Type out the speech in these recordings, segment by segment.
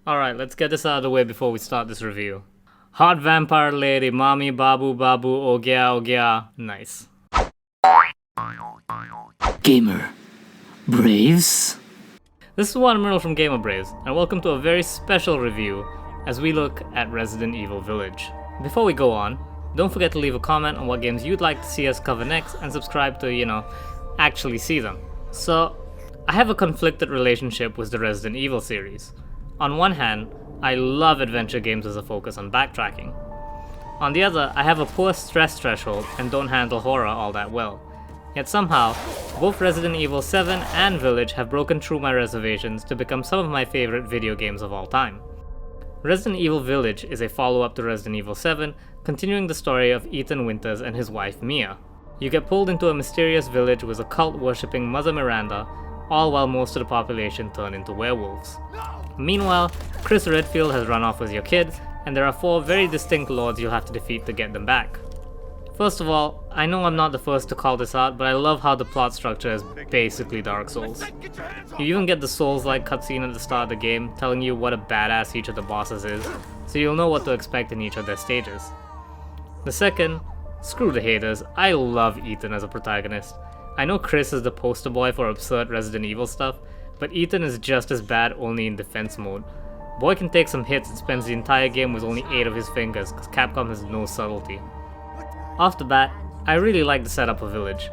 Alright, let's get this out of the way before we start this review. Hot vampire lady, mommy, babu, babu, oh gya. Nice. Gamer Braves? This is Wan Amirul from Gamer Braves, and welcome to a very special review as we look at Resident Evil Village. Before we go on, don't forget to leave a comment on what games you'd like to see us cover next and subscribe to, actually see them. So, I have a conflicted relationship with the Resident Evil series. On one hand, I love adventure games with a focus on backtracking. On the other, I have a poor stress threshold and don't handle horror all that well. Yet somehow, both Resident Evil 7 and Village have broken through my reservations to become some of my favorite video games of all time. Resident Evil Village is a follow-up to Resident Evil 7, continuing the story of Ethan Winters and his wife Mia. You get pulled into a mysterious village with a cult-worshipping Mother Miranda, all while most of the population turn into werewolves. Meanwhile, Chris Redfield has run off with your kids, and there are 4 very distinct lords you'll have to defeat to get them back. First of all, I know I'm not the first to call this out, but I love how the plot structure is basically Dark Souls. You even get the Souls-like cutscene at the start of the game, telling you what a badass each of the bosses is, so you'll know what to expect in each of their stages. The second, screw the haters, I love Ethan as a protagonist. I know Chris is the poster boy for absurd Resident Evil stuff, but Ethan is just as bad, only in defense mode. Boy can take some hits and spends the entire game with only 8 of his fingers, cause Capcom has no subtlety. Off the bat, I really like the setup of Village.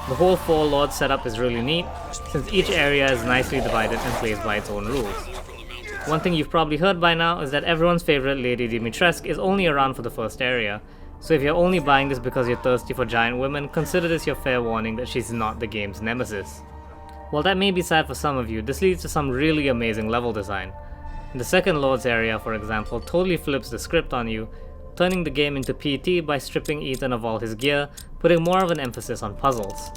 The whole 4 Lords setup is really neat, since each area is nicely divided and plays by its own rules. One thing you've probably heard by now is that everyone's favorite Lady Dimitrescu is only around for the first area, so if you're only buying this because you're thirsty for giant women, consider this your fair warning that she's not the game's nemesis. While that may be sad for some of you, this leads to some really amazing level design. The second Lord's area, for example, totally flips the script on you, turning the game into PT by stripping Ethan of all his gear, putting more of an emphasis on puzzles.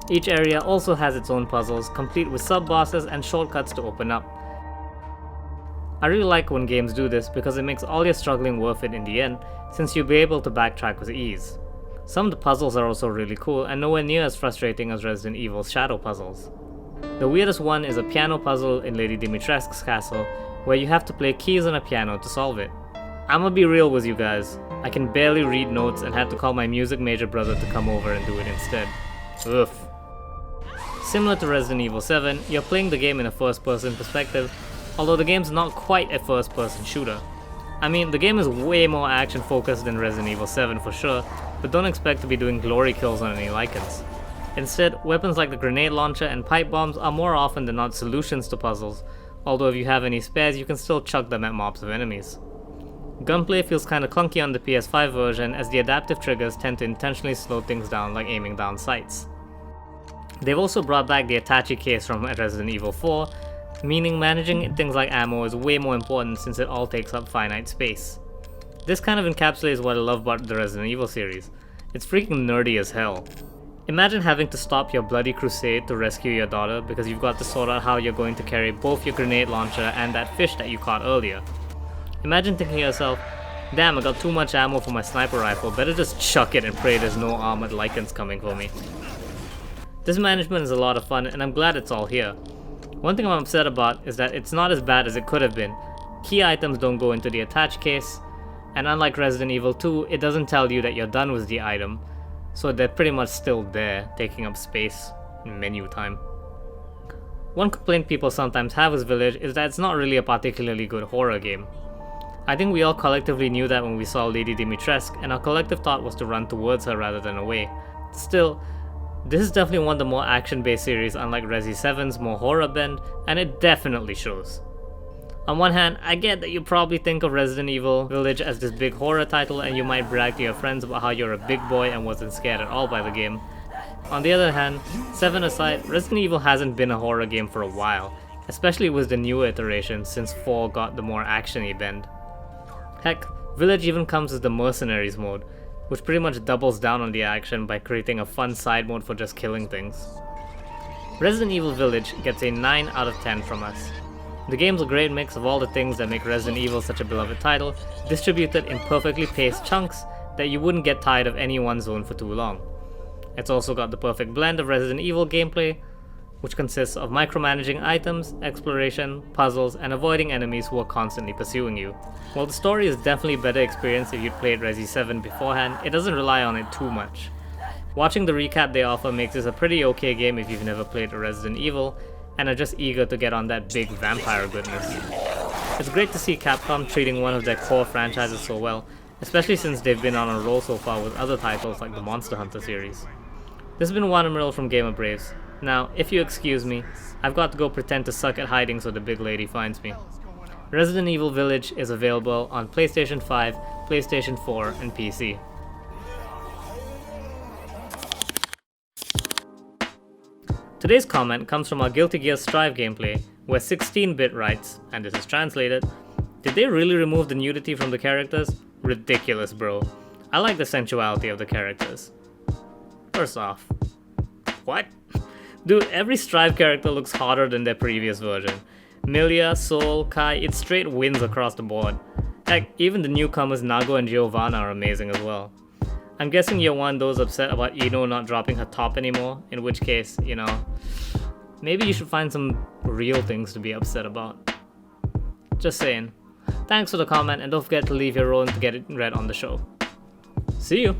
Each area also has its own puzzles, complete with sub-bosses and shortcuts to open up. I really like when games do this because it makes all your struggling worth it in the end, since you'll be able to backtrack with ease. Some of the puzzles are also really cool and nowhere near as frustrating as Resident Evil's shadow puzzles. The weirdest one is a piano puzzle in Lady Dimitrescu's castle, where you have to play keys on a piano to solve it. I'ma be real with you guys, I can barely read notes and had to call my music major brother to come over and do it instead. Oof. Similar to Resident Evil 7, you're playing the game in a first-person perspective, although the game's not quite a first-person shooter. I mean, the game is way more action-focused than Resident Evil 7 for sure, but don't expect to be doing glory kills on any Lycans. Instead, weapons like the grenade launcher and pipe bombs are more often than not solutions to puzzles, although if you have any spares you can still chuck them at mobs of enemies. Gunplay feels kinda clunky on the PS5 version as the adaptive triggers tend to intentionally slow things down like aiming down sights. They've also brought back the Attache Case from Resident Evil 4, meaning managing things like ammo is way more important since it all takes up finite space. This kind of encapsulates what I love about the Resident Evil series. It's freaking nerdy as hell. Imagine having to stop your bloody crusade to rescue your daughter because you've got to sort out how you're going to carry both your grenade launcher and that fish that you caught earlier. Imagine thinking to yourself, damn, I got too much ammo for my sniper rifle, better just chuck it and pray there's no armored Lycans coming for me. This management is a lot of fun and I'm glad it's all here. One thing I'm upset about is that it's not as bad as it could have been. Key items don't go into the Attache Case, and unlike Resident Evil 2, it doesn't tell you that you're done with the item, so they're pretty much still there, taking up space in menu time. One complaint people sometimes have with Village is that it's not really a particularly good horror game. I think we all collectively knew that when we saw Lady Dimitrescu, and our collective thought was to run towards her rather than away. Still, this is definitely one of the more action-based series unlike Resi 7's more horror bend, and it definitely shows. On one hand, I get that you probably think of Resident Evil Village as this big horror title and you might brag to your friends about how you're a big boy and wasn't scared at all by the game. On the other hand, 7 aside, Resident Evil hasn't been a horror game for a while, especially with the newer iterations since 4 got the more action-y bend. Heck, Village even comes with the Mercenaries mode, which pretty much doubles down on the action by creating a fun side mode for just killing things. Resident Evil Village gets a 9 out of 10 from us. The game's a great mix of all the things that make Resident Evil such a beloved title, distributed in perfectly paced chunks that you wouldn't get tired of any one zone for too long. It's also got the perfect blend of Resident Evil gameplay, which consists of micromanaging items, exploration, puzzles, and avoiding enemies who are constantly pursuing you. While the story is definitely a better experience if you'd played Resi 7 beforehand, it doesn't rely on it too much. Watching the recap they offer makes this a pretty okay game if you've never played a Resident Evil and are just eager to get on that big vampire goodness. It's great to see Capcom treating one of their core franchises so well, especially since they've been on a roll so far with other titles like the Monster Hunter series. This has been Wan Amirul from Gamer Braves. Now, if you excuse me, I've got to go pretend to suck at hiding so the big lady finds me. Resident Evil Village is available on PlayStation 5, PlayStation 4, and PC. Today's comment comes from our Guilty Gear Strive gameplay, where 16-bit writes, and this is translated, "Did they really remove the nudity from the characters? Ridiculous, bro. I like the sensuality of the characters." First off, what? Dude, every Strive character looks hotter than their previous version. Milia, Sol, Kai, it straight wins across the board. Heck, even the newcomers Nago and Giovanna are amazing as well. I'm guessing you're one of those upset about Ino not dropping her top anymore, in which case, maybe you should find some real things to be upset about. Just saying. Thanks for the comment, and don't forget to leave your own to get it read on the show. See you!